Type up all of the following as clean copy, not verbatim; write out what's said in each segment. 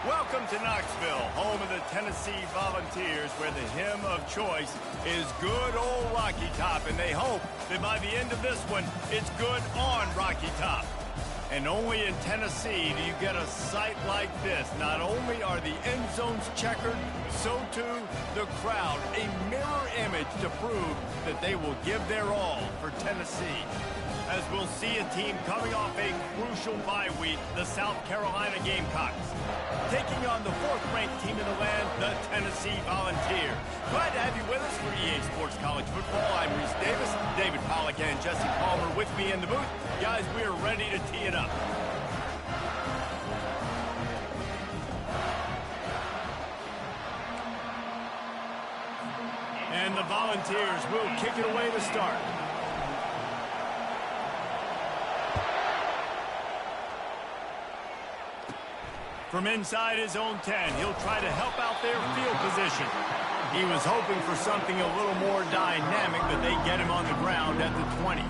Welcome to Knoxville, home of the Tennessee Volunteers, where the hymn of choice is good old Rocky Top, and they hope that by the end of this one, it's good on Rocky Top. And only in Tennessee do you get a sight like this. Not only are the end zones checkered, so too the crowd, a mirror image to prove that they will give their all for Tennessee. As we'll see a team coming off a crucial bye week, the South Carolina Gamecocks, taking on the fourth-ranked team in the land, the Tennessee Volunteers. Glad to have you with us for EA Sports College Football. I'm Reese Davis, David Pollack and Jesse Palmer with me in the booth. Guys, we are ready to tee it up. And the Volunteers will kick it away to start. From inside his own 10, he'll try to help out their field position. He was hoping for something a little more dynamic, but they get him on the ground at the 20.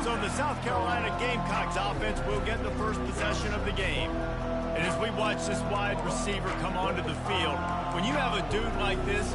So the South Carolina Gamecocks offense will get the first possession of the game. And as we watch this wide receiver come onto the field, when you have a dude like this,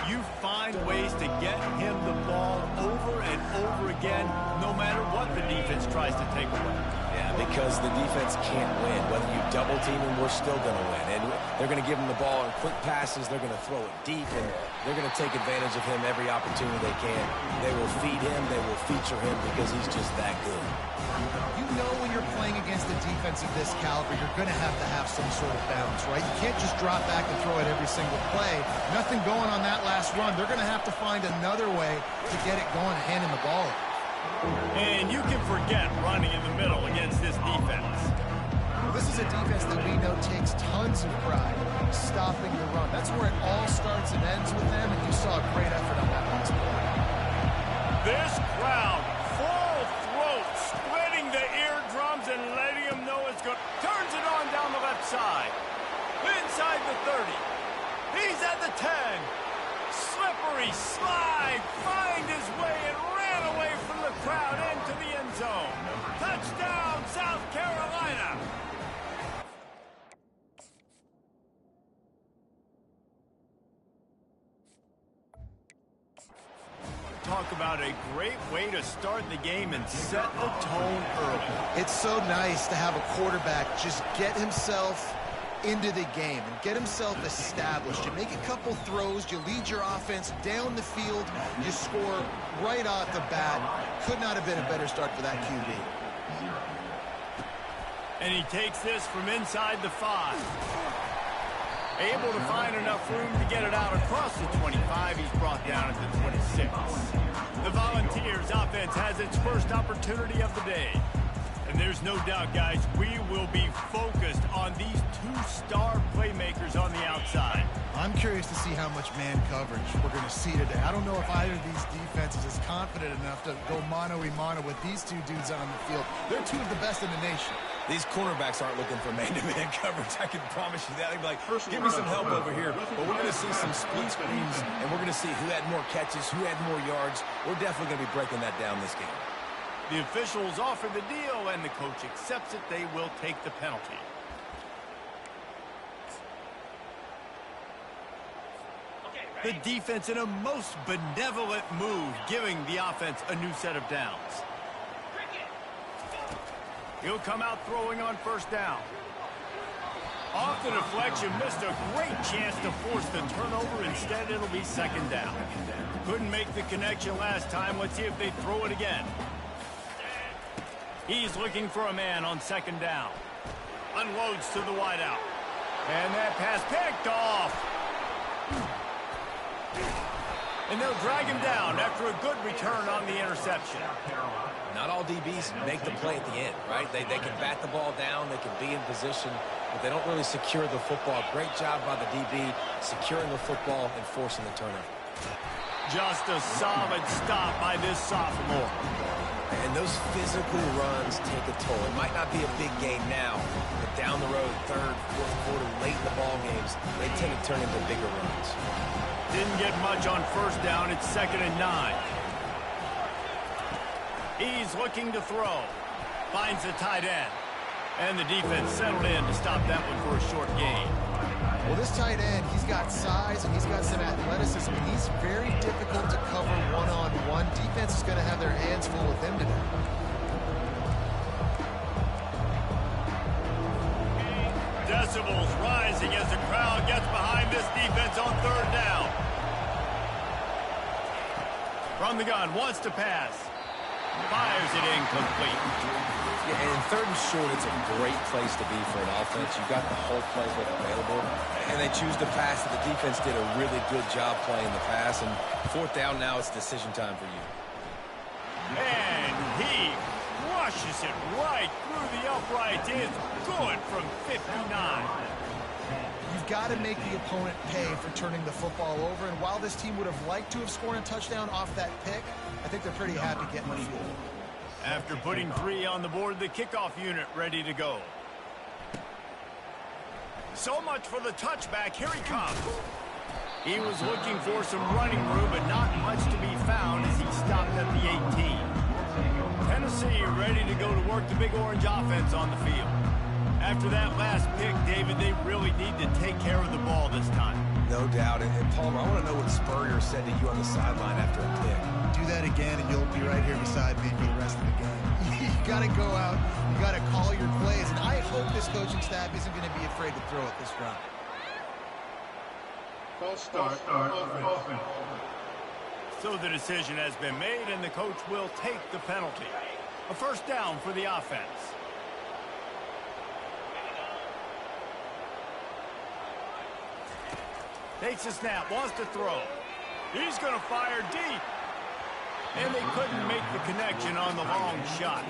you find ways to get him the ball over and over again, no matter what the defense tries to take away. Yeah, because the defense can't win. Whether you double team him, we're still going to win. And they're going to give him the ball in quick passes. They're going to throw it deep, and they're going to take advantage of him every opportunity they can. They will feed him. They will feature him because he's just that good. You know when you're playing against a defense of this caliber, you're going to have some sort of balance, right? You can't just drop back and throw it every single play. Nothing going on that last run. They're going to have to find another way to get it going, handing the ball. And you can forget running in the middle against this defense. Well, this is a defense that we know takes tons of pride stopping the run. That's where it all starts and ends with them, and you saw a great effort on that last play. This crowd, full throat, splitting the eardrums and letting them know it's good. Turns it on down the left side. Inside the 30. He's at the 10. Slippery slide, find his way and ran away from the crowd into the end zone. Touchdown, South Carolina. Talk about a great way to start the game and set the tone early. It's so nice to have a quarterback just get himself into the game and get himself established. You make a couple throws, you lead your offense down the field, you score right off the bat. Could not have been a better start for that QB. And he takes this from inside the 5. Able to find enough room to get it out across the 25. He's brought down at the 26. The Volunteers offense has its first opportunity of the day. And there's no doubt, guys, we will be focused on these two-star playmakers on the outside. I'm curious to see how much man coverage we're going to see today. I don't know if either of these defenses is confident enough to go mano-a-mano with these two dudes on the field. They're two of the best in the nation. These cornerbacks aren't looking for man-to-man coverage. I can promise you that. They'd be like, give me some help over here. But we're going to see some split screens, and we're going to see who had more catches, who had more yards. We're definitely going to be breaking that down this game. The officials offer the deal, and the coach accepts it. They will take the penalty. The defense in a most benevolent move, giving the offense a new set of downs. He'll come out throwing on first down. Off the deflection, missed a great chance to force the turnover. Instead, it'll be second down. Couldn't make the connection last time. Let's see if they throw it again. He's looking for a man on second down. Unloads to the wideout. And that pass picked off. And they'll drag him down after a good return on the interception. Not all DBs make the play at the end, right? They can bat the ball down, they can be in position, but they don't really secure the football. Great job by the DB securing the football and forcing the turnover. Just a solid stop by this sophomore. And those physical runs take a toll. It might not be a big game now, but down the road, third, fourth quarter, late in the ball games, they tend to turn into bigger runs. Didn't get much on first down. It's 2nd and 9. He's looking to throw. Finds the tight end. And the defense settled in to stop that one for a short gain. Well, this tight end, he's got size and he's got some athleticism, and he's very difficult to cover one-on-one. Defense is going to have their hands full with him today. Decibels rising as the crowd gets behind this defense on third down. From the gun, wants to pass. Fires it incomplete. Yeah, and in third and short, it's a great place to be for an offense. You've got the whole playbook available, and they choose to pass. The defense did a really good job playing the pass, and fourth down now, it's decision time for you. And he rushes it right through the uprights. It's good from 59. You've got to make the opponent pay for turning the football over, and while this team would have liked to have scored a touchdown off that pick, I think they're pretty happy getting the field. After putting 3 on the board, the kickoff unit ready to go. So much for the touchback. Here he comes. He was looking for some running room, but not much to be found as he stopped at the 18. Tennessee ready to go to work the Big Orange offense on the field. After that last pick, David, they really need to take care of the ball this time. No doubt. And Palmer, I want to know what Spurrier said to you on the sideline after a pick. Do that again, and you'll be right here beside me for the rest of the game. You got to go out. You got to call your plays, and I hope this coaching staff isn't going to be afraid to throw it this round. False start. Offense. So the decision has been made, and the coach will take the penalty. A first down for the offense. Takes a snap, wants to throw. He's going to fire deep. And they couldn't make the connection on the long shot.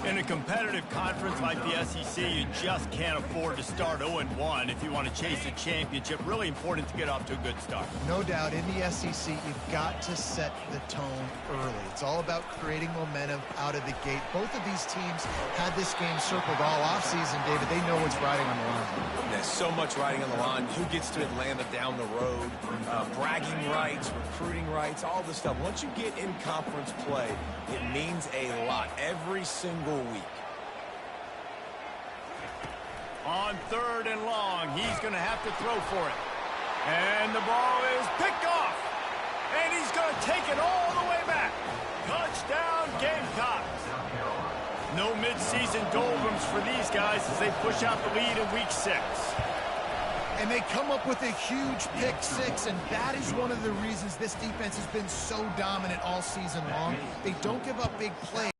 In a competitive conference like the SEC, you just can't afford to start 0-1 if you want to chase a championship. Really important to get off to a good start. No doubt, in the SEC, you've got to set the tone early. It's all about creating momentum out of the gate. Both of these teams had this game circled all offseason, David. They know what's riding on the line. There's so much riding on the line. Who gets to Atlanta down the road? Bragging rights, recruiting rights, all this stuff. Once you get in conference play, it means a lot every single week. On third and long, he's going to have to throw for it. And the ball is picked off. And he's going to take it all the way back. Touchdown, Gamecocks. No midseason doldrums for these guys as they push out the lead in week 6. And they come up with a huge pick 6, and that is one of the reasons this defense has been so dominant all season long. They don't give up big plays.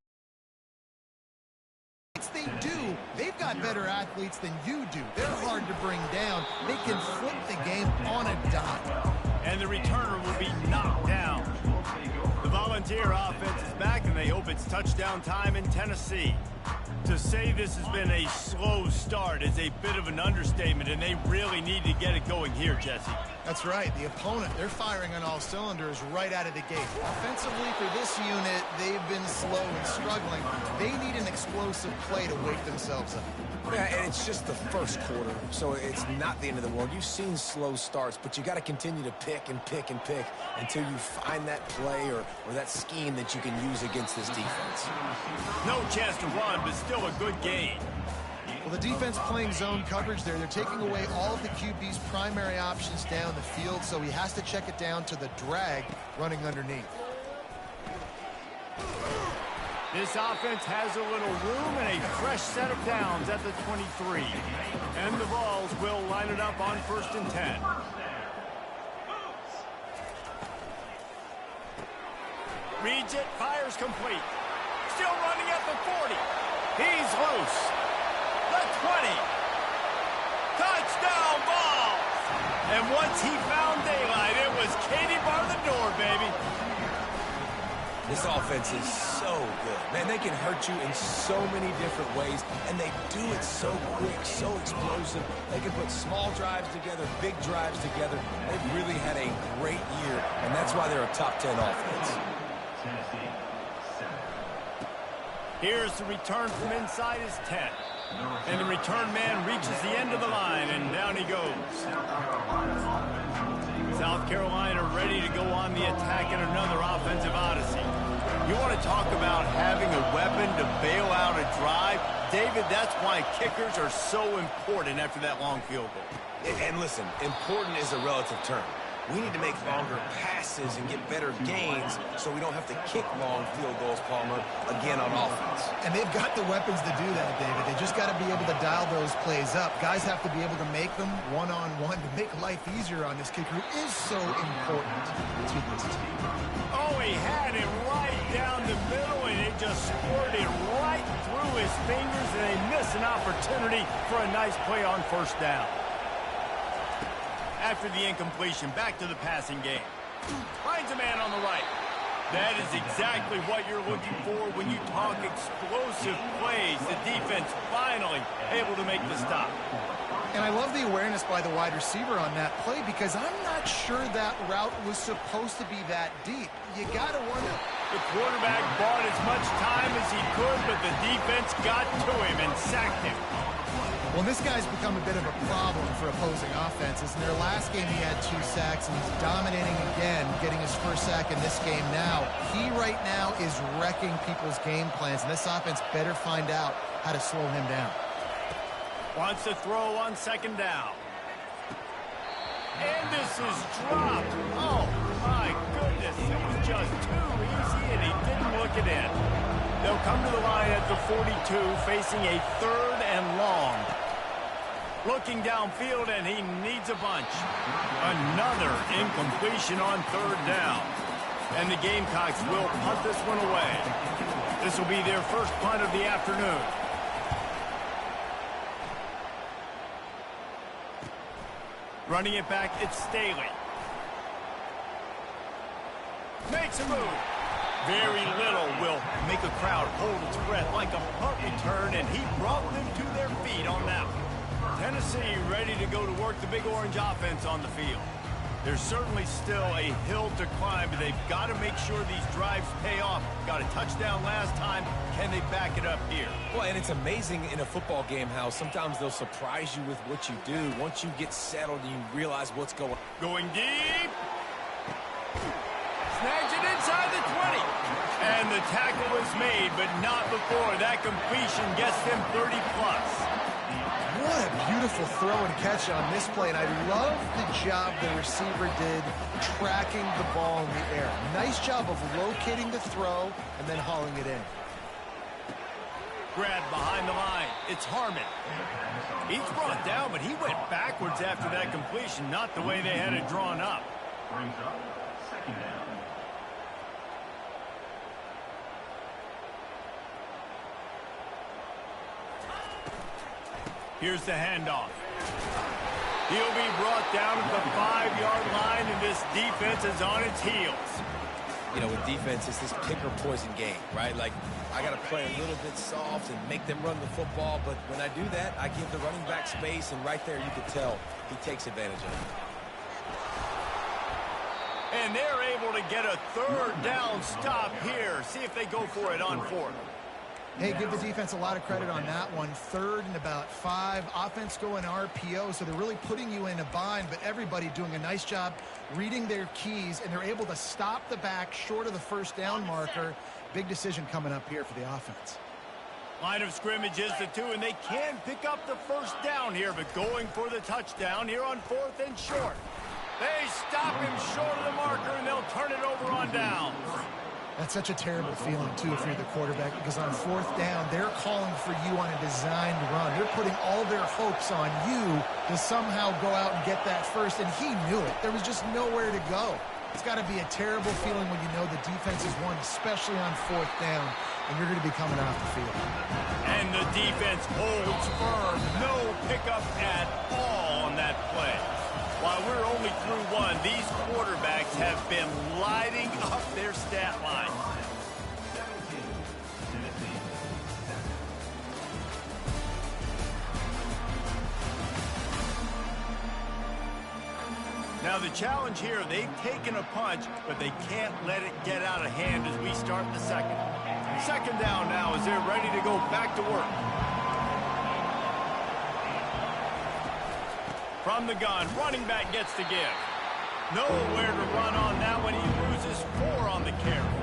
They do. They've got better athletes than you do. They're hard to bring down. They can flip the game on a dime. And the returner will be knocked down. The Volunteer offense is back, and they hope it's touchdown time in Tennessee. To say this has been a slow start is a bit of an understatement, and they really need to get it going here, Jesse. That's right. The opponent, they're firing on all cylinders right out of the gate. Offensively, for this unit, they've been slow and struggling. They need an explosive play to wake themselves up. Yeah, and it's just the first quarter, so it's not the end of the world. You've seen slow starts, but you got to continue to pick and pick and pick until you find that play or that scheme that you can use against this defense. No chance to run, but still a good game. Well, the defense playing zone coverage there. They're taking away all of the QB's primary options down the field, so he has to check it down to the drag running underneath. This offense has a little room and a fresh set of downs at the 23. And the Vols will line it up on 1st and 10. Reads it, fires complete. Still running at the 40. He's loose. The 20. Touchdown Vols! And once he found daylight, it was Katie bar the door, baby. This offense is so good. Man, they can hurt you in so many different ways, and they do it so quick, so explosive. They can put small drives together, big drives together. They've really had a great year, and that's why they're a top 10 offense. Here's the return from inside his 10. And the return man reaches the end of the line, and down he goes. South Carolina ready to go on the attack in another offensive odyssey. You want to talk about having a weapon to bail out a drive? David, that's why kickers are so important after that long field goal. And listen, important is a relative term. We need to make longer passes and get better gains so we don't have to kick long field goals, Palmer, again on offense. And they've got the weapons to do that, David. They just got to be able to dial those plays up. Guys have to be able to make them one-on-one to make life easier on this kicker who is so important to this team. Oh, he had it right down the middle, and it just squirted right through his fingers, and they miss an opportunity for a nice play on first down. After the incompletion, back to the passing game. Finds a man on the right. That is exactly what you're looking for when you talk explosive plays. The defense finally able to make the stop. And I love the awareness by the wide receiver on that play because I'm not sure that route was supposed to be that deep. You got to wonder. The quarterback bought as much time as he could, but the defense got to him and sacked him. Well, this guy's become a bit of a problem for opposing offenses. In their last game, he had 2 sacks, and he's dominating again, getting his first sack in this game now. He right now is wrecking people's game plans, and this offense better find out how to slow him down. Wants to throw on second down. And this is dropped. Oh, my goodness. It was just too easy, and he didn't look it in. They'll come to the line at the 42, facing a 3rd and long. Looking downfield, and he needs a bunch. Another incompletion on 3rd down. And the Gamecocks will punt this one away. This will be their first punt of the afternoon. Running it back, it's Staley. Makes a move. Very little will make a crowd hold its breath like a punt return, and he brought them to their feet on that one. Tennessee ready to go to work the Big Orange offense on the field. There's certainly still a hill to climb, but they've got to make sure these drives pay off. Got a touchdown last time. Can they back it up here? Well, and it's amazing in a football game how sometimes they'll surprise you with what you do. Once you get settled and you realize what's going on. Going deep. Snags it inside the 20. And the tackle was made, but not before. That completion gets them 30-plus. What a beautiful throw and catch on this play, and I love the job the receiver did tracking the ball in the air. Nice job of locating the throw and then hauling it in. Grabbed behind the line. It's Harmon. He's brought down, but he went backwards after that completion, not the way they had it drawn up. Brings up second down. Here's the handoff. He'll be brought down at the 5-yard line, and this defense is on its heels. You know, with defense, it's this pick or poison game, right? Like, I got to play a little bit soft and make them run the football, but when I do that, I give the running back space, and right there you can tell he takes advantage of it. And they're able to get a 3rd down stop here. See if they go for it on 4th. Hey, give the defense a lot of credit on that one. 3rd and about 5. Offense going RPO, so they're really putting you in a bind, but everybody doing a nice job reading their keys, and they're able to stop the back short of the 1st down marker. Big decision coming up here for the offense. Line of scrimmage is the 2, and they can pick up the 1st down here, but going for the touchdown here on 4th and short. They stop him short of the marker, and they'll turn it over on downs. That's such a terrible feeling, too, if you're the quarterback, because on 4th down, they're calling for you on a designed run. They're putting all their hopes on you to somehow go out and get that first, and he knew it. There was just nowhere to go. It's got to be a terrible feeling when you know the defense is won, especially on 4th down, and you're going to be coming off the field. And the defense holds firm. No pickup at all on that play. While we're only through 1, these quarterbacks have been lighting up their stat line. Now the challenge here, they've taken a punch, but they can't let it get out of hand as we start the 2nd. 2nd down now as they're ready to go back to work. From the gun, running back gets to give. Nowhere to run on that one. He loses 4 on the carry.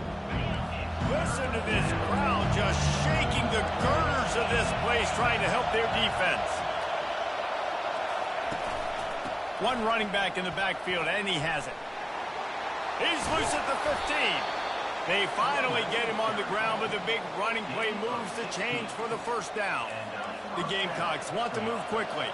Listen to this crowd just shaking the girders of this place, trying to help their defense. One running back in the backfield, and he has it. He's loose at the 15. They finally get him on the ground, but the big running play moves the change for the first down. The Gamecocks want to move quickly.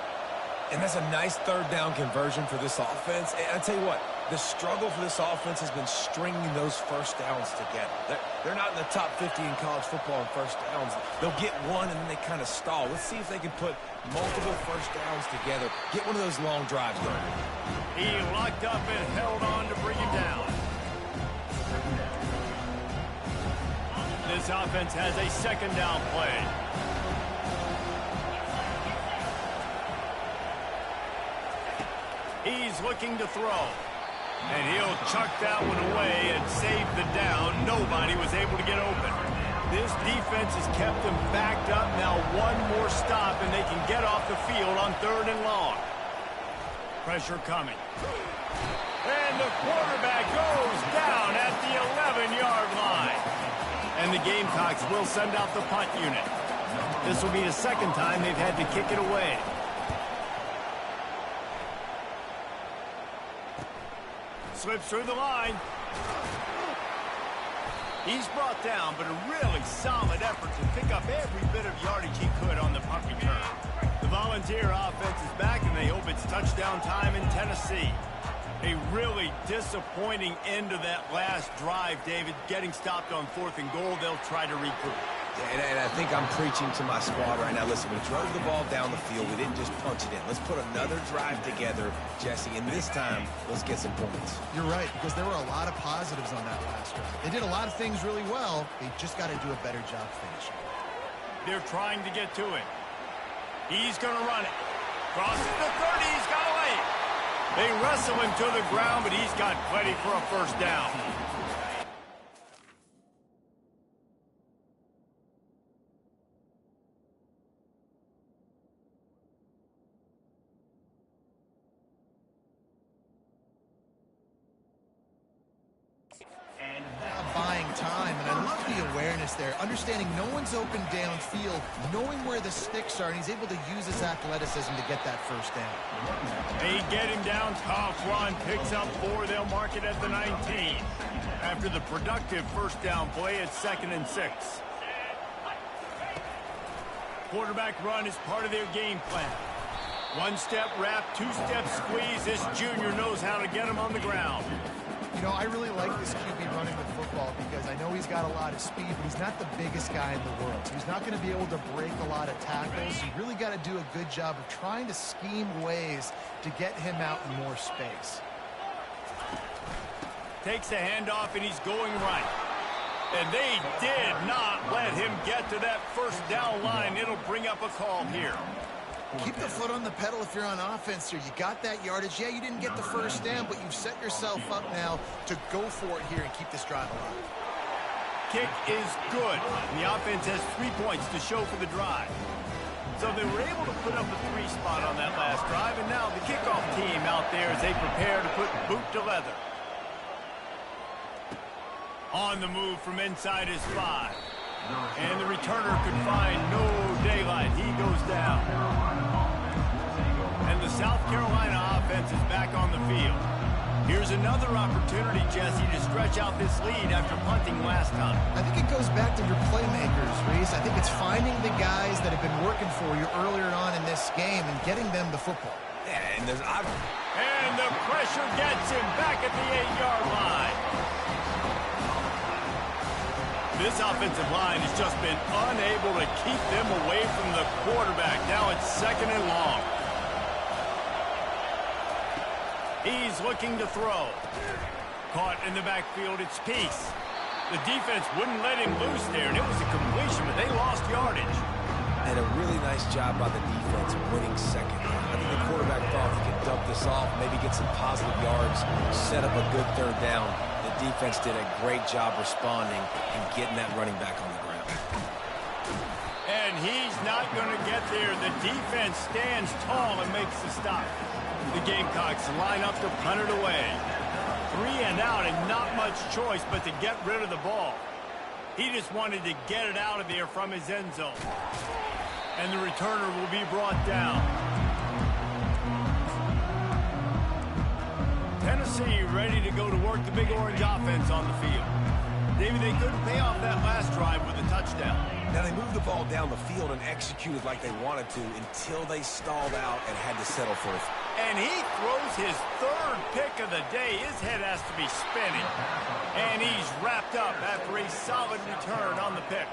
And that's a nice third down conversion for this offense. And I tell you what, the struggle for this offense has been stringing those first downs together. They're not in the top 50 in college football in first downs. They'll get one, and then they kind of stall. Let's see if they can put multiple first downs together. Get one of those long drives going. He locked up and held on to bring him down. This offense has a second down play. He's looking to throw. And he'll chuck that one away and save the down. Nobody was able to get open. This defense has kept them backed up. Now one more stop, and they can get off the field on 3rd and long. Pressure coming. And the quarterback goes down at the 11-yard line. And the Gamecocks will send out the punt unit. This will be the second time they've had to kick it away. Slips through the line. He's brought down, but a really solid effort to pick up every bit of yardage he could on the punt return. The Volunteer offense is back, and they hope it's touchdown time in Tennessee. A really disappointing end to that last drive, David. Getting stopped on 4th and goal, they'll try to recoup. And I think I'm preaching to my squad right now. Listen, we drove the ball down the field. We didn't just punch it in. Let's put another drive together, Jesse, and this time, let's get some points. You're right, because there were a lot of positives on that last drive. They did a lot of things really well. They just got to do a better job finishing. They're trying to get to it. He's going to run it. Crosses the 30. He's got away. They wrestle him to the ground, but he's got plenty for a first down. Buying time, and I love the awareness there. Understanding no one's open downfield, knowing where the sticks are, and he's able to use his athleticism to get that first down. They get him down. Tough run. Picks up 4. They'll mark it at the 19. After the productive first down play, it's 2nd and 6. Quarterback run is part of their game plan. 1-step wrap, 2-step squeeze. This junior knows how to get him on the ground. You know, I really like this QB running the football because I know he's got a lot of speed, but he's not the biggest guy in the world. So he's not going to be able to break a lot of tackles. You really got to do a good job of trying to scheme ways to get him out in more space. Takes the handoff, and he's going right. And they did not let him get to that first down line. It'll bring up a call here. Keep the foot on the pedal if you're on offense here. You got that yardage. Yeah, you didn't get the first down, but you've set yourself up now to go for it here and keep this drive alive. Kick is good. The offense has 3 points to show for the drive. So they were able to put up a 3 spot on that last drive, and now the kickoff team out there as they prepare to put boot to leather. On the move from inside his 5. And the returner could find no daylight. He goes down. And the South Carolina offense is back on the field. Here's another opportunity, Jesse, to stretch out this lead after punting last time. I think it goes back to your playmakers, Reese. I think it's finding the guys that have been working for you earlier on in this game and getting them the football. Yeah, and the pressure gets him back at the 8-yard line. This offensive line has just been unable to keep them away from the quarterback. Now it's 2nd and long. He's looking to throw. Caught in the backfield, it's Peace. The defense wouldn't let him loose there, and it was a completion, but they lost yardage. And a really nice job by the defense winning second. I think the quarterback thought he could dump this off, maybe get some positive yards, set up a good 3rd down. The defense did a great job responding and getting that running back on the ground. And he's not going to get there. The defense stands tall and makes the stop. The Gamecocks line up to punt it away. 3 and out, and not much choice but to get rid of the ball. He just wanted to get it out of there from his end zone. And the returner will be brought down. Tennessee ready to go to work the Big Orange offense on the field. David, they couldn't pay off that last drive with a touchdown. Now, they moved the ball down the field and executed like they wanted to until they stalled out and had to settle for it. And he throws his third pick of the day. His head has to be spinning. And he's wrapped up after a solid return on the pick.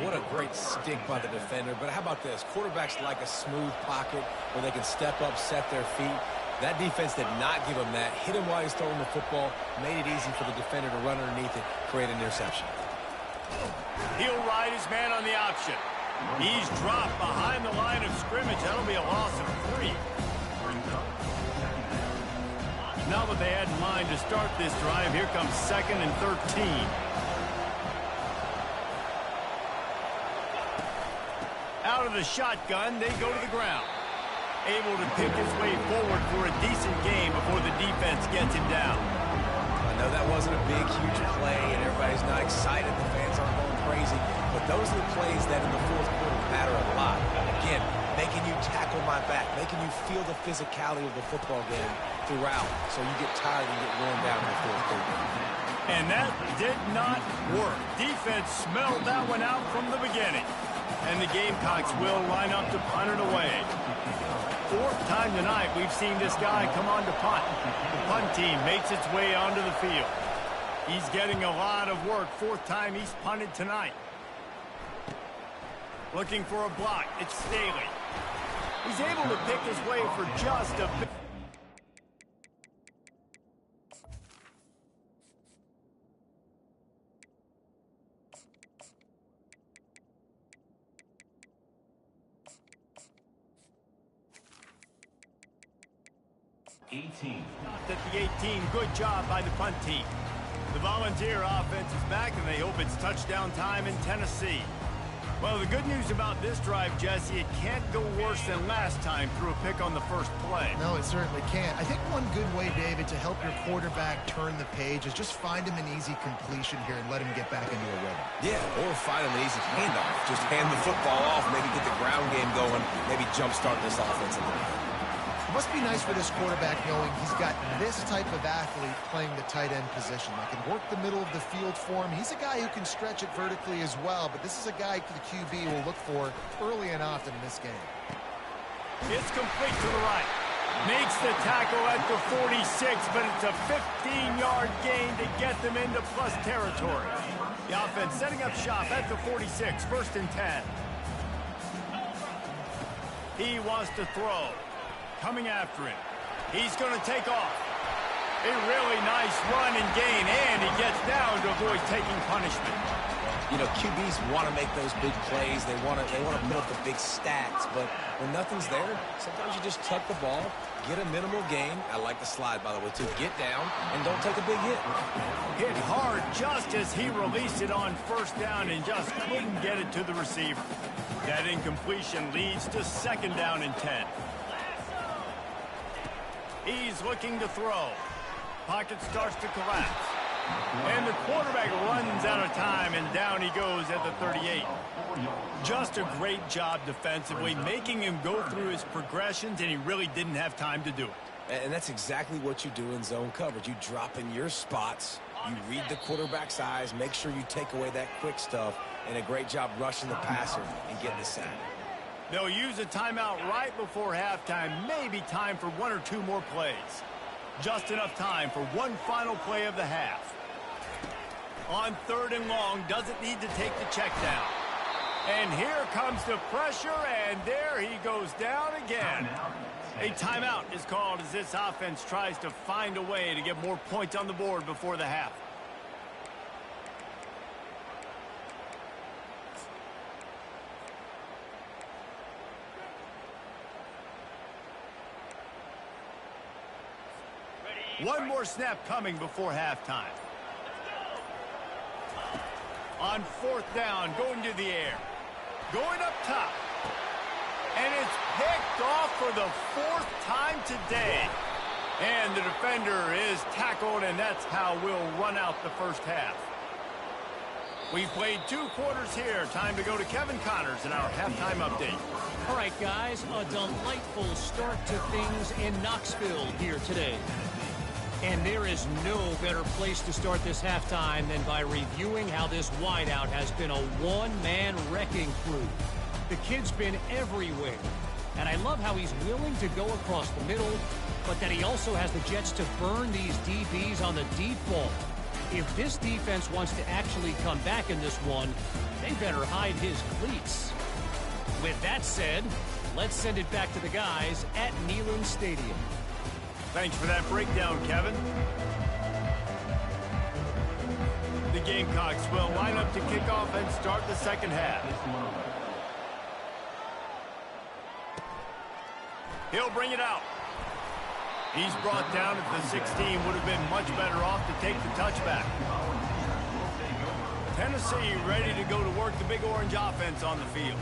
What a great stick by the defender. But how about this? Quarterbacks like a smooth pocket where they can step up, set their feet. That defense did not give him that. Hit him while he's throwing the football. Made it easy for the defender to run underneath it, create an interception. He'll ride his man on the option. He's dropped behind the line of scrimmage. That'll be a loss of 3. Now that they had in mind to start this drive, here comes 2nd and 13. Out of the shotgun, they go to the ground. Able to pick his way forward for a decent game before the defense gets him down. I know that wasn't a big, huge play, and everybody's not excited. The fans aren't going crazy. But those are the plays that in the fourth quarter matter a lot. Again, making you tackle my back, making you feel the physicality of the football game throughout, so you get tired and get worn down in the fourth quarter. And that did not work. Defense smelled that one out from the beginning. And the Gamecocks will line up to punt it away. 4th time tonight we've seen this guy come on to punt. The punt team makes its way onto the field. He's getting a lot of work. 4th time he's punted tonight. Looking for a block. It's Staley. He's able to pick his way for just a bit. At the 18, good job by the punt team. The Volunteer offense is back, and they hope it's touchdown time in Tennessee. Well, the good news about this drive, Jesse, it can't go worse than last time through a pick on the first play. No, it certainly can't. I think one good way, David, to help your quarterback turn the page is just find him an easy completion here and let him get back into a rhythm. Yeah, or find him an easy handoff. Just hand the football off, maybe get the ground game going, maybe jumpstart this offense a little bit. It must be nice for this quarterback knowing he's got this type of athlete playing the tight end position. That can work the middle of the field for him. He's a guy who can stretch it vertically as well, but this is a guy the QB will look for early and often in this game. It's complete to the right. Makes the tackle at the 46, but it's a 15-yard gain to get them into plus territory. The offense setting up shop at the 46, 1st and 10. He wants to throw. Coming after him. He's going to take off. A really nice run and gain, and he gets down to avoid taking punishment. You know, QBs want to make those big plays. They want to put up the big stats, but when nothing's there, sometimes you just tuck the ball, get a minimal gain. I like the slide, by the way, too. Get down and don't take a big hit. Hit hard just as he released it on 1st down and just couldn't get it to the receiver. That incompletion leads to 2nd down and 10. He's looking to throw. Pocket starts to collapse. And the quarterback runs out of time, and down he goes at the 38. Just a great job defensively, making him go through his progressions, and he really didn't have time to do it. And that's exactly what you do in zone coverage. You drop in your spots, you read the quarterback's eyes, make sure you take away that quick stuff, and a great job rushing the passer and getting the sack. They'll use a timeout right before halftime, maybe time for 1 or 2 more plays. Just enough time for one final play of the half. On 3rd and long, doesn't need to take the check down. And here comes the pressure, and there he goes down again. A timeout is called as this offense tries to find a way to get more points on the board before the half. One more snap coming before halftime. On 4th down, going to the air. Going up top. And it's picked off for the 4th time today. And the defender is tackled, and that's how we'll run out the first half. We've played 2 quarters here. Time to go to Kevin Connors in our halftime update. All right, guys, a delightful start to things in Knoxville here today. And there is no better place to start this halftime than by reviewing how this wideout has been a one-man wrecking crew. The kid's been everywhere. And I love how he's willing to go across the middle, but that he also has the jets to burn these DBs on the deep ball. If this defense wants to actually come back in this one, they better hide his cleats. With that said, let's send it back to the guys at Neyland Stadium. Thanks for that breakdown, Kevin. The Gamecocks will line up to kick off and start the second half. He'll bring it out. He's brought down at the 16. Would have been much better off to take the touchback. Tennessee ready to go to work the Big Orange offense on the field.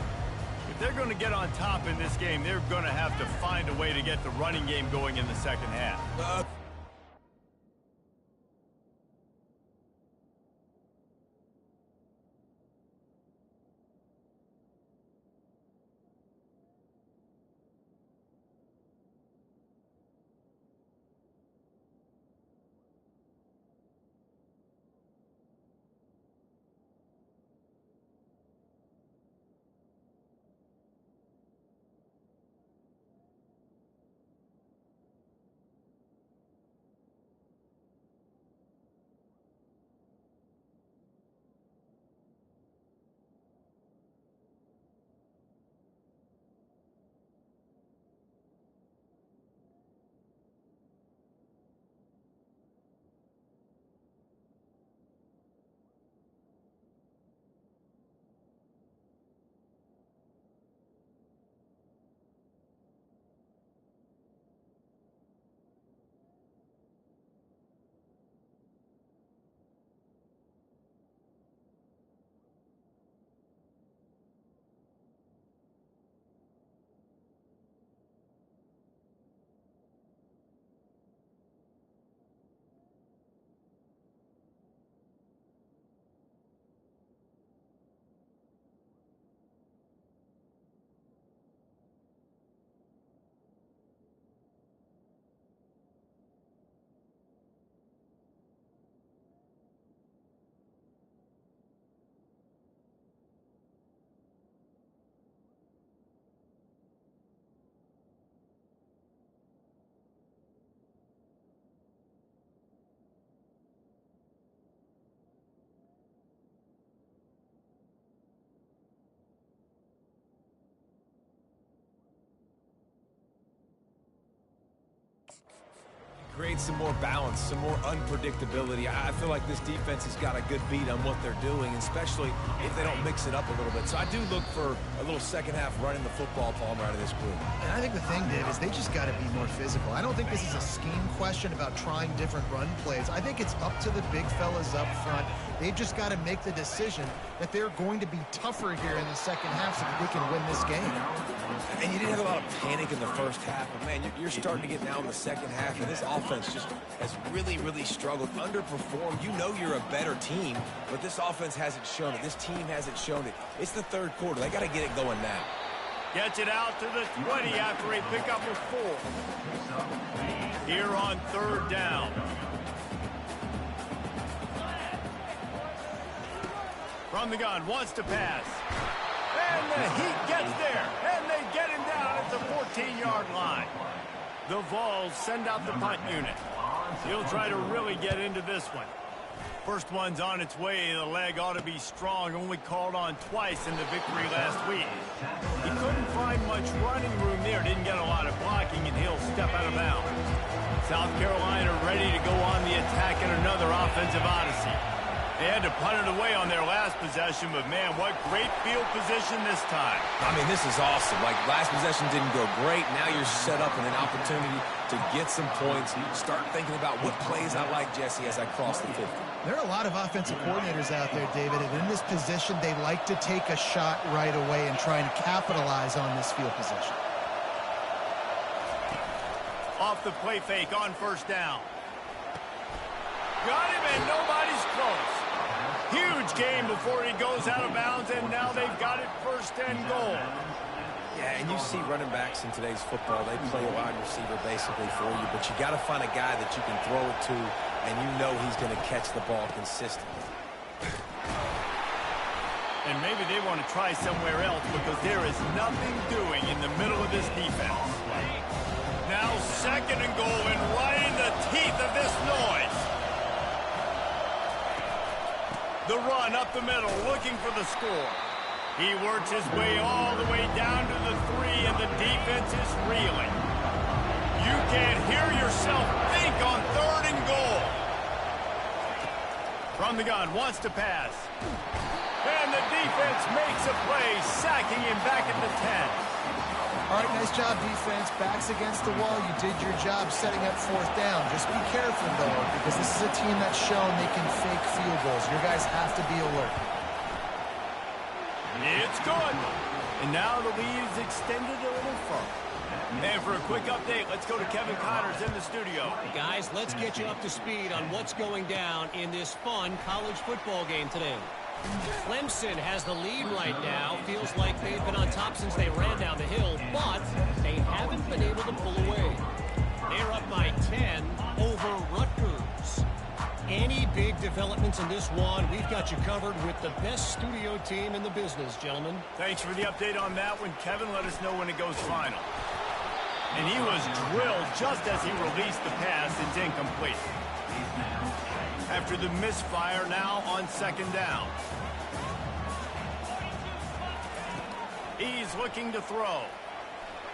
If they're going to get on top in this game, they're going to have to find a way to get the running game going in the second half. Create some more balance, some more unpredictability. I feel like this defense has got a good beat on what they're doing, especially if they don't mix it up a little bit. So I do look for a little second half running the football Palmer out of this group. And I think the thing, Dave, is they just got to be more physical. I don't think this is a scheme question about trying different run plays. I think it's up to the big fellas up front. They've just got to make the decision that they're going to be tougher here in the second half so that they can win this game. And you didn't have a lot of panic in the first half, but man, you're starting to get now in the second half, and this offense just has really, really struggled, underperformed. You know you're a better team, but this offense hasn't shown it. This team hasn't shown it. It's the third quarter. They got to get it going now. Gets it out to the 20 after a pickup of 4. Here on third down. From the gun, wants to pass. And the Heat gets there, and they get him down at the 14-yard line. The Vols send out the punt unit. He'll try to really get into this one. First one's on its way. The leg ought to be strong. Only called on twice in the victory last week. He couldn't find much running room there. Didn't get a lot of blocking, and he'll step out of bounds. South Carolina ready to go on the attack in another offensive odyssey. They had to punt it away on their last possession, but man, what great field position this time. I mean, this is awesome. Like, last possession didn't go great. Now you're set up in an opportunity to get some points. You start thinking about what plays I like, Jesse, as I cross the 50. There are a lot of offensive coordinators out there, David, and in this position, they like to take a shot right away and try and capitalize on this field position. Off the play fake on first down. Got him, and nobody's close. Huge game before he goes out of bounds, and now they've got it first and goal. Yeah, and you see running backs in today's football, they play a wide receiver basically for you, but you got to find a guy that you can throw it to, and you know he's going to catch the ball consistently. And maybe they want to try somewhere else because there is nothing doing in the middle of this defense. Now 2nd and goal, and right in the teeth of this noise. The run up the middle, looking for the score. He works his way all the way down to the 3, and the defense is reeling. You can't hear yourself think on 3rd and goal. From the gun, wants to pass. And the defense makes a play, sacking him back at the 10. All right, nice job, defense. Backs against the wall. You did your job setting up 4th down. Just be careful, though, because this is a team that's shown they can fake field goals. Your guys have to be alert. It's good. And now the lead is extended a little further. And for a quick update, let's go to Kevin Connors in the studio. Guys, let's get you up to speed on what's going down in this fun college football game today. Clemson has the lead right now. Feels like they've been on top since they ran down the hill, but they haven't been able to pull away. They're up by 10 over Rutgers. Any big developments in this one, we've got you covered with the best studio team in the business, gentlemen. Thanks for the update on that one, Kevin. Let us know when it goes final. And he was drilled just as he released the pass. It's incomplete. After the misfire, now on 2nd down. He's looking to throw.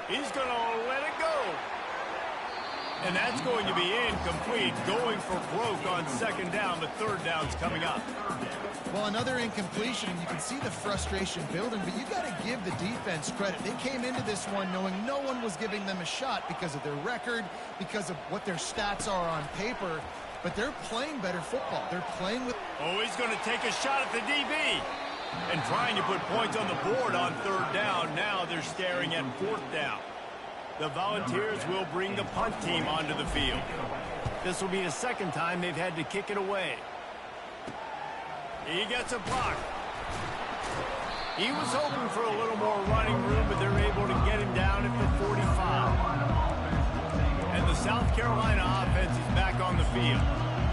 He's going to let it go. And that's going to be incomplete. Going for broke on 2nd down, but 3rd down's coming up. Well, another incompletion, and you can see the frustration building, but you got to give the defense credit. They came into this one knowing no one was giving them a shot because of their record, because of what their stats are on paper, but they're playing better football. They're playing with... Oh, he's going to take a shot at the DB. And trying to put points on the board on 3rd down. Now they're staring at 4th down. The Volunteers will bring the punt team onto the field. This will be the 2nd time they've had to kick it away. He gets a block. He was hoping for a little more running room, but they're able to get him down at the 45. And the South Carolina offense is back on the field.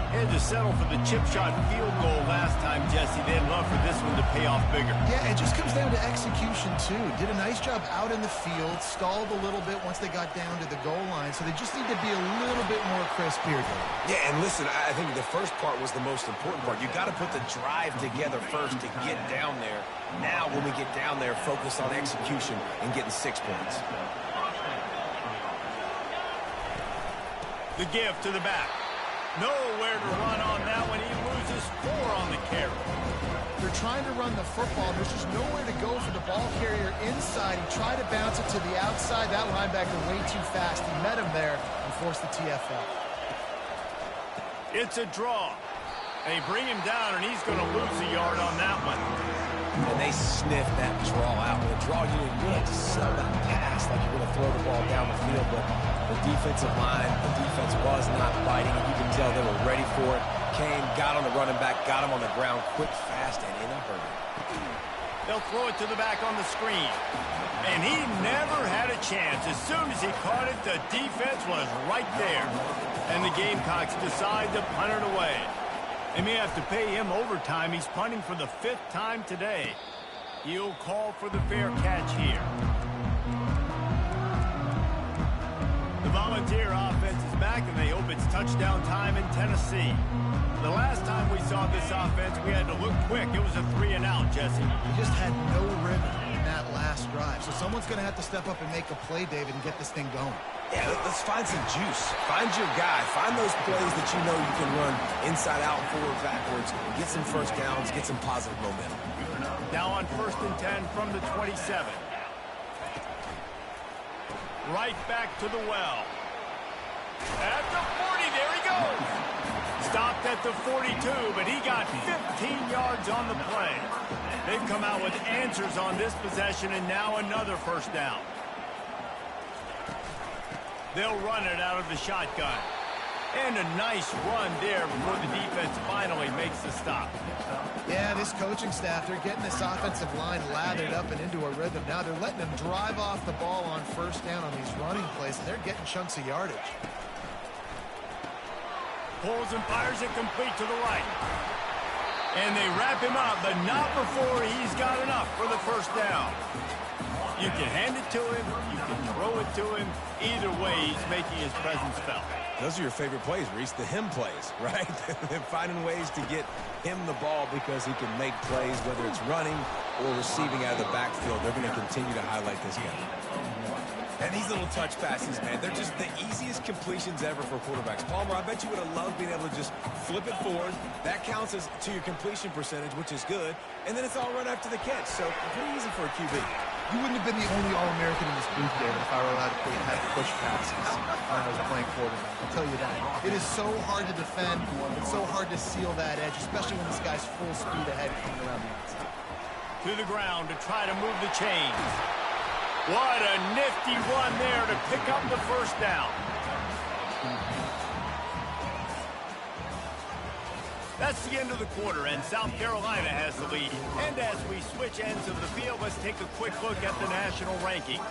They had to settle for the chip shot field goal last time, Jesse. They'd love for this one to pay off bigger. Yeah, it just comes down to execution, too. Did a nice job out in the field, stalled a little bit once they got down to the goal line, so they just need to be a little bit more crisp here. Yeah, and listen, I think the first part was the most important part. You got to put the drive together first to get down there. Now, when we get down there, focus on execution and getting 6 points. The give to the back. Nowhere to run on that one. He loses 4 on the carry. They're trying to run the football. There's just nowhere to go for the ball carrier inside. He tried to bounce it to the outside. That linebacker way too fast. He met him there and forced the TFL. It's a draw. They bring him down, and he's going to lose a yard on that one. And they sniff that draw out. With a draw, you have to sell that pass like you're going to throw the ball down the field. But the defensive line, the defense was not biting. You can tell they were ready for it. Came, got on the running back, got him on the ground quick, fast, and in a hurry. They'll throw it to the back on the screen. And he never had a chance. As soon as he caught it, the defense was right there. And the Gamecocks decide to punt it away. They may have to pay him overtime. He's punting for the 5th time today. He'll call for the fair catch here. The Volunteer offense is back, and they hope it's touchdown time in Tennessee. The last time we saw this offense, we had to look quick. It was a 3-and-out, Jesse. They just had no rhythm in that last drive. So someone's going to have to step up and make a play, David, and get this thing going. Yeah, let's find some juice. Find your guy. Find those plays that you know you can run inside out, forward, backwards. Get some first downs. Get some positive momentum. Now on 1st and 10 from the 27. Right back to the well. At the 40, there he goes. Stopped at the 42, but he got 15 yards on the play. They've come out with answers on this possession, and now another first down. They'll run it out of the shotgun. And a nice run there before the defense finally makes the stop. Yeah, this coaching staff, they're getting this offensive line lathered up and into a rhythm. Now they're letting them drive off the ball on first down on these running plays, and they're getting chunks of yardage. Pulls and fires it complete to the right. And they wrap him up, but not before he's got enough for the first down. You can hand it to him, you can throw it to him. Either way, he's making his presence felt. Those are your favorite plays, Reese, the him plays, right? They're finding ways to get him the ball because he can make plays, whether it's running or receiving out of the backfield. They're going to continue to highlight this guy. And these little touch passes, man, they're just the easiest completions ever for quarterbacks. Palmer, I bet you would have loved being able to just flip it forward. That counts as to your completion percentage, which is good. And then it's all run after the catch, so pretty easy for a QB. You wouldn't have been the only All-American in this booth, David, if I were allowed to have push passes when I was playing quarterback. I'll tell you that. It is so hard to defend. It's so hard to seal that edge, especially when this guy's full speed ahead coming around the outside. To the ground to try to move the chains. What a nifty run there to pick up the first down. That's the end of the quarter, and South Carolina has the lead. And as we switch ends of the field, let's take a quick look at the national rankings.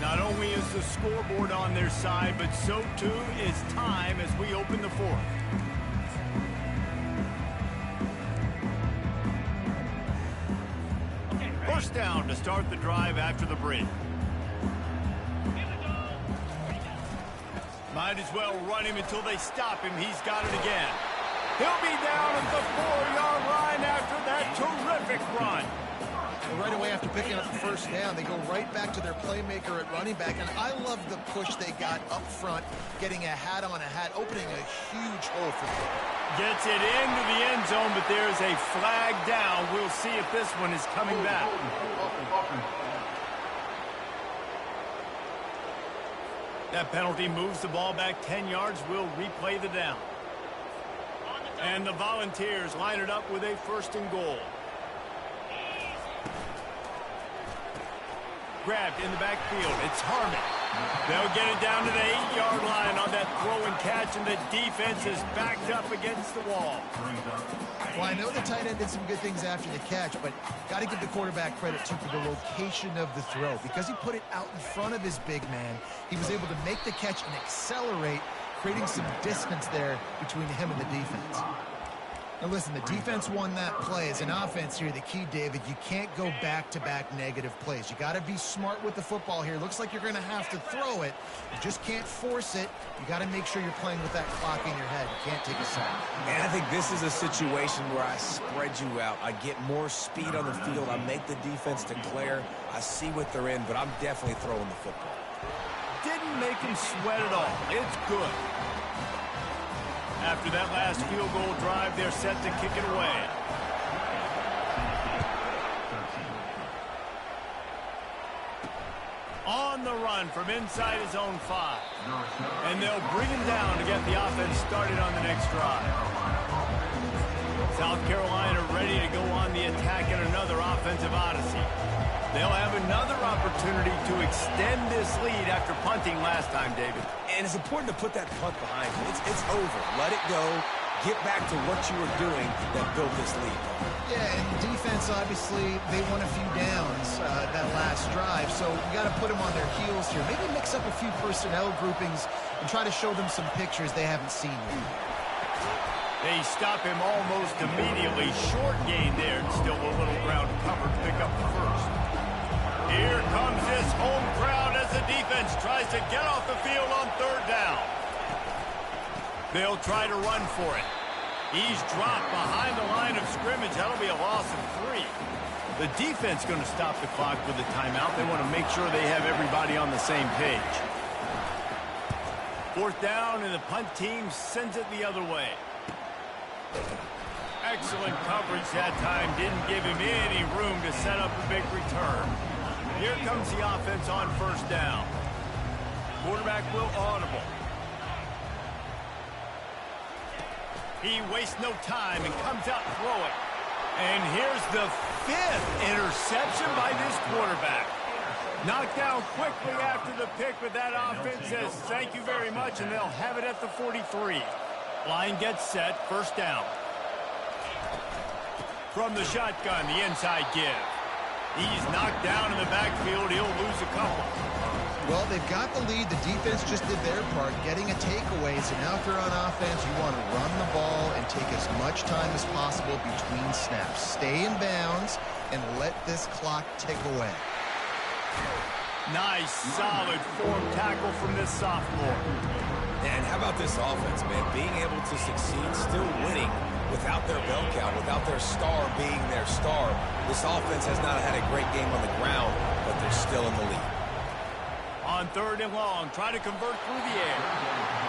Not only is the scoreboard on their side, but so too is time as we open the fourth. First down to start the drive after the break. Might as well run him until they stop him. He's got it again. He'll be down at the 4-yard line after that terrific run. And right away after picking up the first down, they go right back to their playmaker at running back. And I love the push they got up front, getting a hat on a hat, opening a huge hole for them. Gets it into the end zone, but there's a flag down. We'll see if this one is coming back. That penalty moves the ball back 10 yards. We'll replay the down. And the Volunteers line it up with a first and goal. Grabbed in the backfield. It's Harmon. They'll get it down to the 8-yard line on that throw and catch, and the defense is backed up against the wall. Well, I know the tight end did some good things after the catch, but got to give the quarterback credit, too, for the location of the throw. Because he put it out in front of his big man, he was able to make the catch and accelerate, creating some distance there between him and the defense. Now, listen, the defense won that play. As an offense here, the key, David, you can't go back-to-back negative plays. You got to be smart with the football here. Looks like you're going to have to throw it. You just can't force it. You got to make sure you're playing with that clock in your head. You can't take a sack. And I think this is a situation where I spread you out. I get more speed on the field. I make the defense declare. I see what they're in, but I'm definitely throwing the football. Didn't make him sweat at all. It's good. After that last field goal drive, they're set to kick it away. On the run from inside his own 5. And they'll bring him down to get the offense started on the next drive. South Carolina ready to go on the attack in another offensive odyssey. They'll have another opportunity to extend this lead after punting last time, David. And it's important to put that punt behind you. It's over. Let it go. Get back to what you were doing that built this lead. Yeah, and defense, obviously, they won a few downs that last drive, so you got to put them on their heels here. Maybe mix up a few personnel groupings and try to show them some pictures they haven't seen yet. They stop him almost immediately. Short gain there, and still a little ground cover to pick up the first. Here comes this home crowd as the defense tries to get off the field on third down. They'll try to run for it. He's dropped behind the line of scrimmage. That'll be a loss of 3. The defense going to stop the clock with a timeout. They want to make sure they have everybody on the same page. Fourth down, and the punt team sends it the other way. Excellent coverage that time. Didn't give him any room to set up a big return. Here comes the offense on first down. Quarterback will audible. He wastes no time and comes out throwing. And here's the 5th interception by this quarterback. Knocked down quickly after the pick, but that offense says thank you very much, and they'll have it at the 43. Line gets set, first down. From the shotgun, the inside give. He's knocked down in the backfield. He'll lose a couple. Well, they've got the lead. The defense just did their part, getting a takeaway. So now if they're on offense, you want to run the ball and take as much time as possible between snaps. Stay in bounds and let this clock tick away. Nice, solid form tackle from this sophomore. And how about this offense, man? Being able to succeed, still winning without their bell cow, without their star being their star. This offense has not had a great game on the ground, but they're still in the lead. On 3rd and long, try to convert through the air.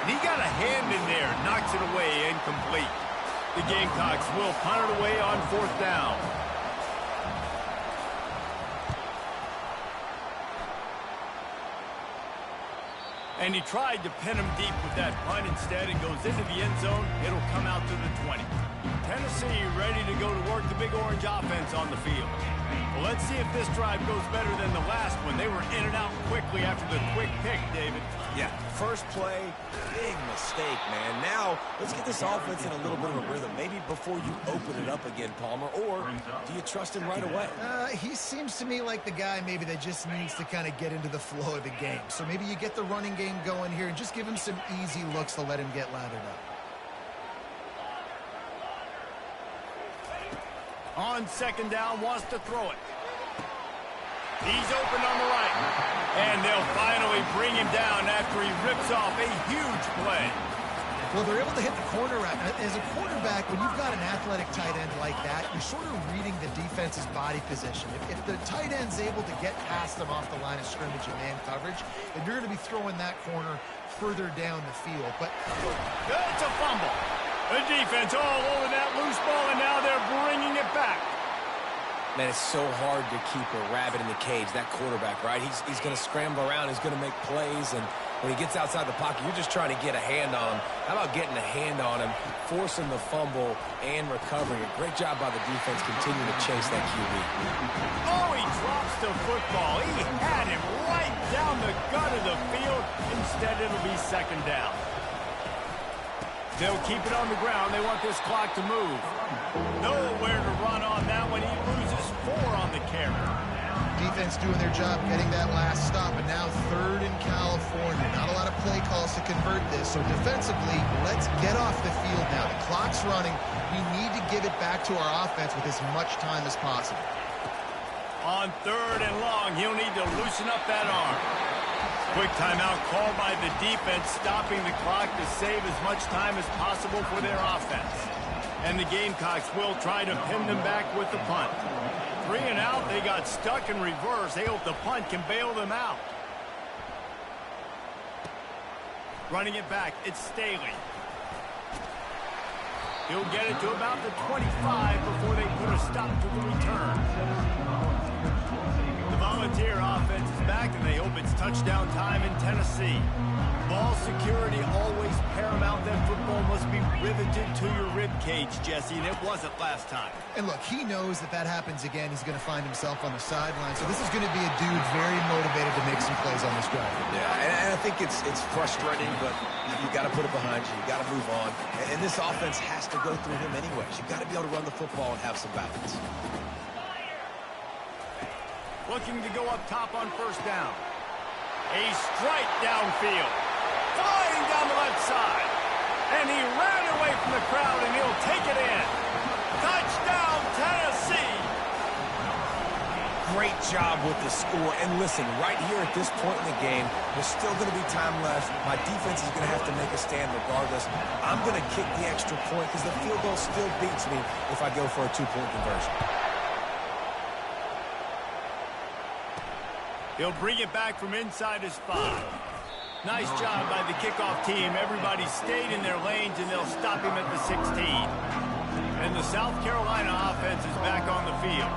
And he got a hand in there, knocks it away, incomplete. The Gamecocks will punt it away on 4th down. And he tried to pin him deep with that punt. Instead, it goes into the end zone. It'll come out to the 20. Tennessee ready to go to work the Big Orange offense on the field. Well, let's see if this drive goes better than the last one. They were in and out quickly after the quick pick, David. Yeah, first play, big mistake, man. Now, let's get this offense in a little bit of a rhythm. Maybe before you open it up again, Palmer, or do you trust him right away? He seems to me like the guy maybe that just needs to kind of get into the flow of the game. So maybe you get the running game going here and just give him some easy looks to let him get lathered up. On 2nd down, wants to throw it. He's open on the right. And they'll finally bring him down after he rips off a huge play. Well, they're able to hit the corner route. As a quarterback, when you've got an athletic tight end like that, you're sort of reading the defense's body position. If the tight end's able to get past them off the line of scrimmage and man coverage, then you're going to be throwing that corner further down the field. But it's a fumble. The defense all over that loose ball, and now they're bringing it back. Man, it's so hard to keep a rabbit in the cage, that quarterback, right? He's going to scramble around. He's going to make plays, and when he gets outside the pocket, you're just trying to get a hand on him. How about getting a hand on him, forcing the fumble, and recovering it? Great job by the defense continuing to chase that QB. Oh, he drops the football. He had him right down the gut of the field. Instead, it'll be 2nd down. They'll keep it on the ground. They want this clock to move. Nowhere to run on that one. He loses 4 on the carry. defense doing their job getting that last stop, and now 3rd in California. Not a lot of play calls to convert this, so defensively, let's get off the field now. The clock's running. We need to give it back to our offense with as much time as possible. On 3rd and long, he'll need to loosen up that arm. Quick timeout called by the defense, stopping the clock to save as much time as possible for their offense. And the Gamecocks will try to pin them back with the punt. 3 and out, they got stuck in reverse. They hope the punt can bail them out. Running it back, it's Staley. He'll get it to about the 25 before they put a stop to the return. The Volunteer offense is back, and they hope it's touchdown time in Tennessee. Ball security always paramount. That football must be riveted to your rib cage, Jesse, and it wasn't last time. And look, he knows that happens again. He's going to find himself on the sideline. So this is going to be a dude very motivated to make some plays on this drive. Yeah, and I think it's frustrating, but you got to put it behind you. You got to move on. And this offense has to go through him anyways. You got to be able to run the football and have some balance. Looking to go up top on 1st down. A strike downfield. Flying down the left side. And he ran away from the crowd, and he'll take it in. Touchdown, Tennessee! Great job with the score. And listen, right here at this point in the game, there's still going to be time left. My defense is going to have to make a stand regardless. I'm going to kick the extra point because the field goal still beats me if I go for a 2-point conversion. He'll bring it back from inside his 5. Nice job by the kickoff team. Everybody stayed in their lanes, and they'll stop him at the 16. And the South Carolina offense is back on the field.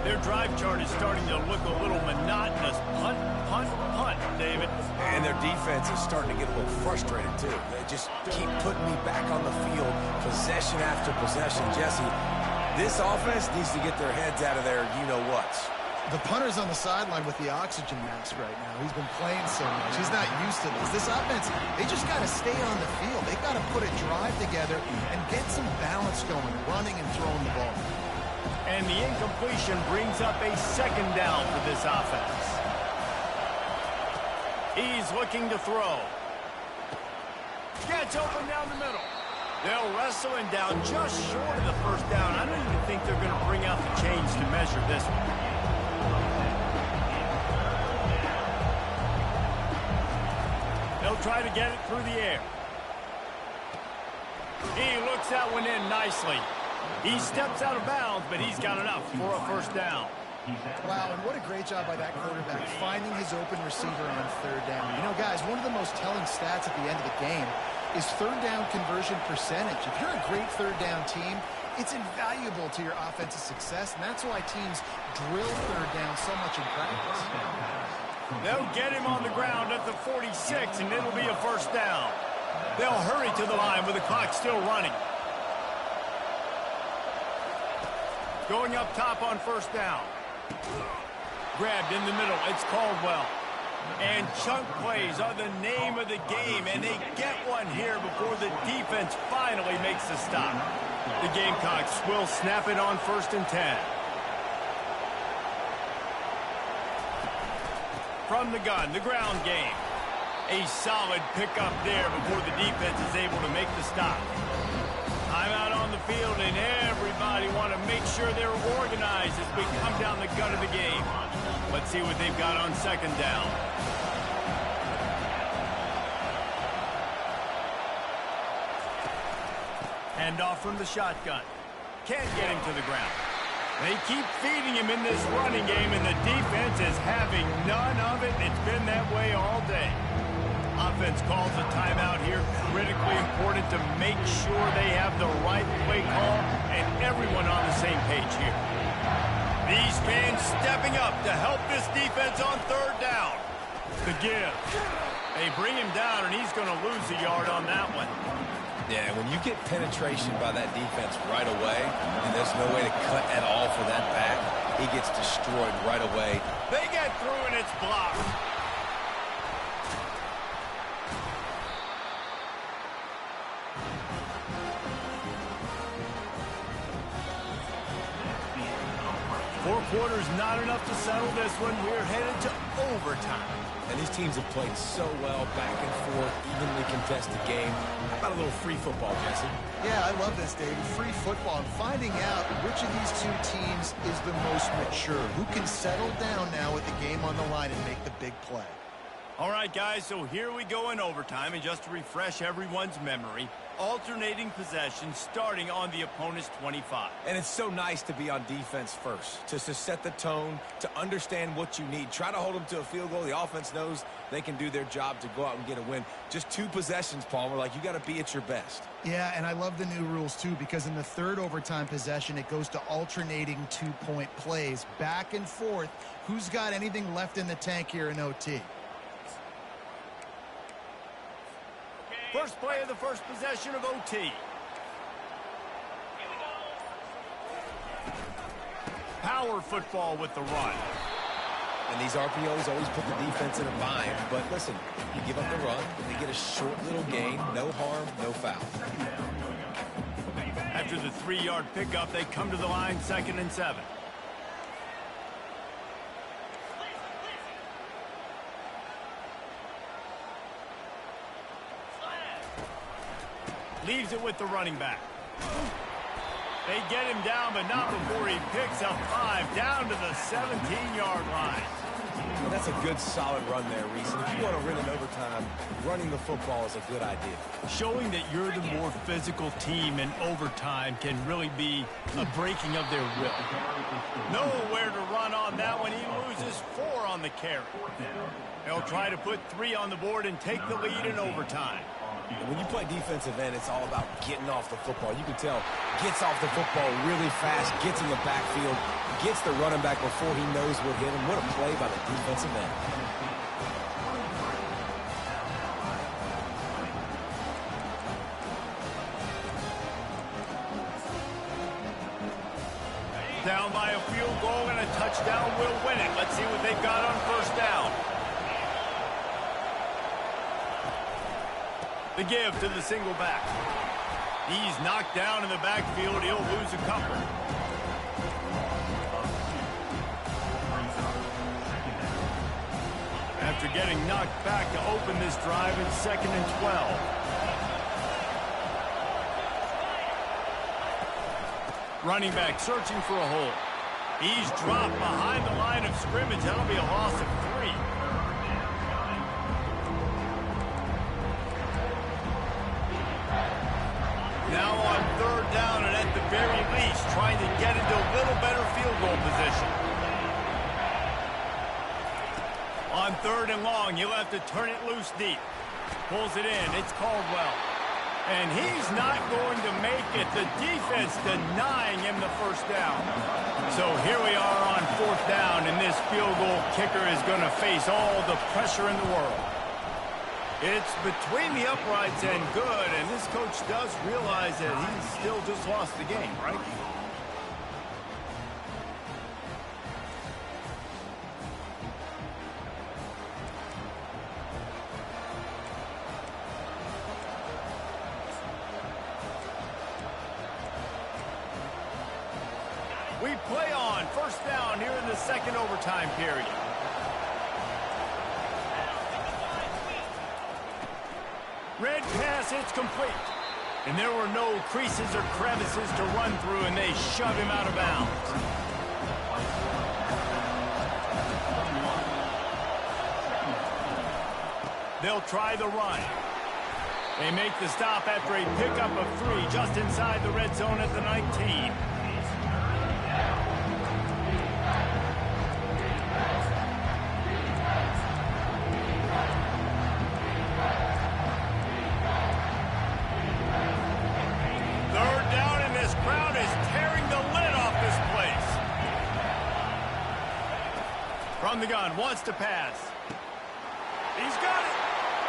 Their drive chart is starting to look a little monotonous. Punt, punt, punt, David. And their defense is starting to get a little frustrated, too. They just keep putting me back on the field, possession after possession. Jesse, This offense needs to get their heads out of their you-know-whats. The punter's on the sideline with the oxygen mask right now. He's been playing so much. He's not used to this. This offense, they just got to stay on the field. They've got to put a drive together and get some balance going, running and throwing the ball. And the incompletion brings up a second down for this offense. He's looking to throw. Gets open down the middle. They'll wrestle him down just short of the first down. I don't even think they're going to bring out the chains to measure this one. They'll try to get it through the air. He looks that one in nicely. He steps out of bounds, but he's got enough for a first down. Wow, and what a great job by that quarterback, finding his open receiver on third down. You know, guys, one of the most telling stats at the end of the game is third down conversion percentage. If you're a great third down team, it's invaluable to your offensive success, and that's why teams drill third down so much in practice. They'll get him on the ground at the 46, and it'll be a first down. They'll hurry to the line with the clock still running. Going up top on first down. Grabbed in the middle. It's Caldwell. And chunk plays are the name of the game, and they get one here before the defense finally makes the stop. The Gamecocks will snap it on 1st and 10. From the gun, the ground game. A solid pickup there before the defense is able to make the stop. I'm out on the field, and everybody want to make sure they're organized as we come down the gut of the game. Let's see what they've got on second down. Handoff from the shotgun. Can't get him to the ground. They keep feeding him in this running game, and the defense is having none of it. It's been that way all day. Offense calls a timeout here. Critically important to make sure they have the right play call and everyone on the same page here. These fans stepping up to help this defense on third down. The give. They bring him down, and he's going to lose a yard on that one. Yeah, when you get penetration by that defense right away, and there's no way to cut at all for that back, he gets destroyed right away. They get through, and it's blocked. Four quarters not enough to settle this one. We're headed to overtime. And these teams have played so well, back and forth, evenly contested game. How about a little free football, Jesse? Yeah, I love this, David. Free football and finding out which of these two teams is the most mature. Who can settle down now with the game on the line and make the big play. All right, guys, so here we go in overtime. And just to refresh everyone's memory, alternating possession starting on the opponent's 25. And it's so nice to be on defense first, to set the tone, to understand what you need. Try to hold them to a field goal. The offense knows they can do their job to go out and get a win. Just 2 possessions, Palmer, like you got to be at your best. Yeah, and I love the new rules, too, because in the third overtime possession, it goes to alternating 2-point plays. Back and forth. Who's got anything left in the tank here in OT? First play of the first possession of OT. Power football with the run. And these RPOs always put the defense in a bind. But listen, you give up the run, they get a short little gain, no harm, no foul. After the 3-yard pickup, they come to the line 2nd and 7. Leaves it with the running back. They get him down, but not before he picks up 5 down to the 17-yard line. Well, that's a good, solid run there, Reese. And if you want to win in overtime, running the football is a good idea. Showing that you're the more physical team in overtime can really be a breaking of their will. Nowhere to run on that one. He loses 4 on the carry. They'll try to put 3 on the board and take the lead in overtime. And when you play defensive end, it's all about getting off the football. You can tell, gets off the football really fast, gets in the backfield, gets the running back before he knows what hit him. What a play by the defensive end. Down by a field goal and a touchdown will win it. Let's see what they've got on first down. The give to the single back. He's knocked down in the backfield. He'll lose a couple. After getting knocked back to open this drive, it's 2nd and 12. Running back searching for a hole. He's dropped behind the line of scrimmage. That'll be a loss of 3. Now on 3rd down, and at the very least, trying to get into a little better field goal position. On 3rd and long, he'll have to turn it loose deep. Pulls it in. It's Caldwell. And he's not going to make it. The defense denying him the first down. So here we are on 4th down, and this field goal kicker is going to face all the pressure in the world. It's between the uprights and good, and this coach does realize that he's still just lost the game, right? We play on 1st down here in the 2nd overtime period. Red pass, it's complete. And there were no creases or crevices to run through, and they shove him out of bounds. They'll try the run. They make the stop after a pickup of 3 just inside the red zone at the 19. From the gun, wants to pass. He's got it.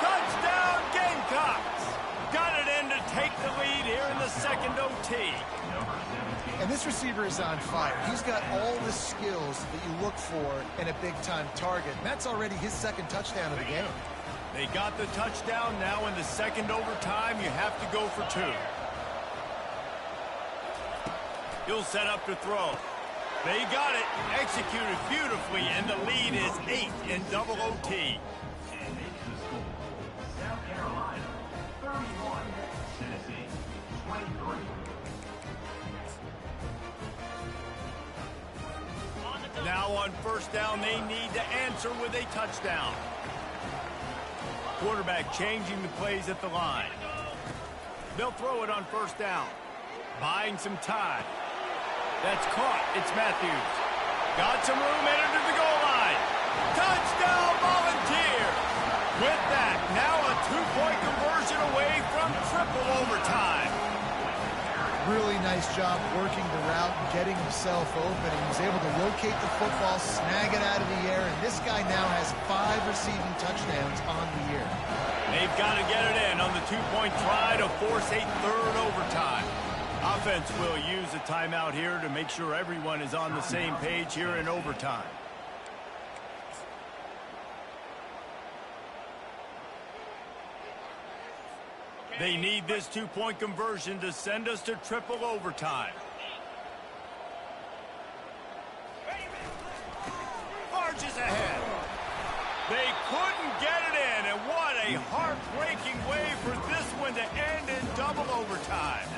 Touchdown, Gamecocks. Got it in to take the lead here in the 2nd OT. And this receiver is on fire. He's got all the skills that you look for in a big-time target. That's already his 2nd touchdown of the game. They got the touchdown. Now in the 2nd overtime, you have to go for 2. He'll set up to throw. They got it, executed beautifully, and the lead is 8 in double OT. South Carolina, 31. Tennessee, 23. Now on 1st down, they need to answer with a touchdown. Quarterback changing the plays at the line. They'll throw it on 1st down. Buying some time. That's caught. It's Matthews. Got some room, entered to the goal line. Touchdown, Volunteers. With that, now a 2-point conversion away from triple overtime. Really nice job working the route and getting himself open. He was able to locate the football, snag it out of the air, and this guy now has 5 receiving touchdowns on the year. They've got to get it in on the 2-point try to force a 3rd overtime. Offense will use a timeout here to make sure everyone is on the same page here in overtime. They need this 2-point conversion to send us to triple overtime. Marches ahead. They couldn't get it in, and what a heartbreaking way for this one to end in double overtime.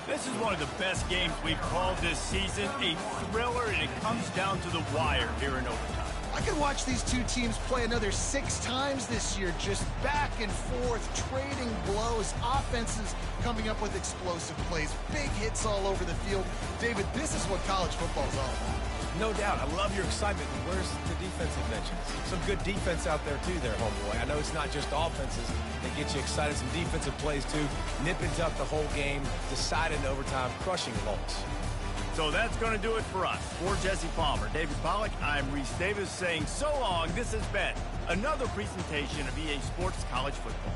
This is one of the best games we've called this season, a thriller, and it comes down to the wire here in overtime. I could watch these two teams play another 6 times this year, just back and forth, trading blows, offenses coming up with explosive plays, big hits all over the field. David, this is what college football is all about. No doubt. I love your excitement. Where's the defensive mentions? Some good defense out there, too, there, homeboy. I know it's not just offenses that get you excited. Some defensive plays, too. Nipping up the whole game, deciding overtime, crushing Colts. So that's going to do it for us. For Jesse Palmer, David Pollack, I'm Reese Davis saying so long. This has been another presentation of EA Sports College Football.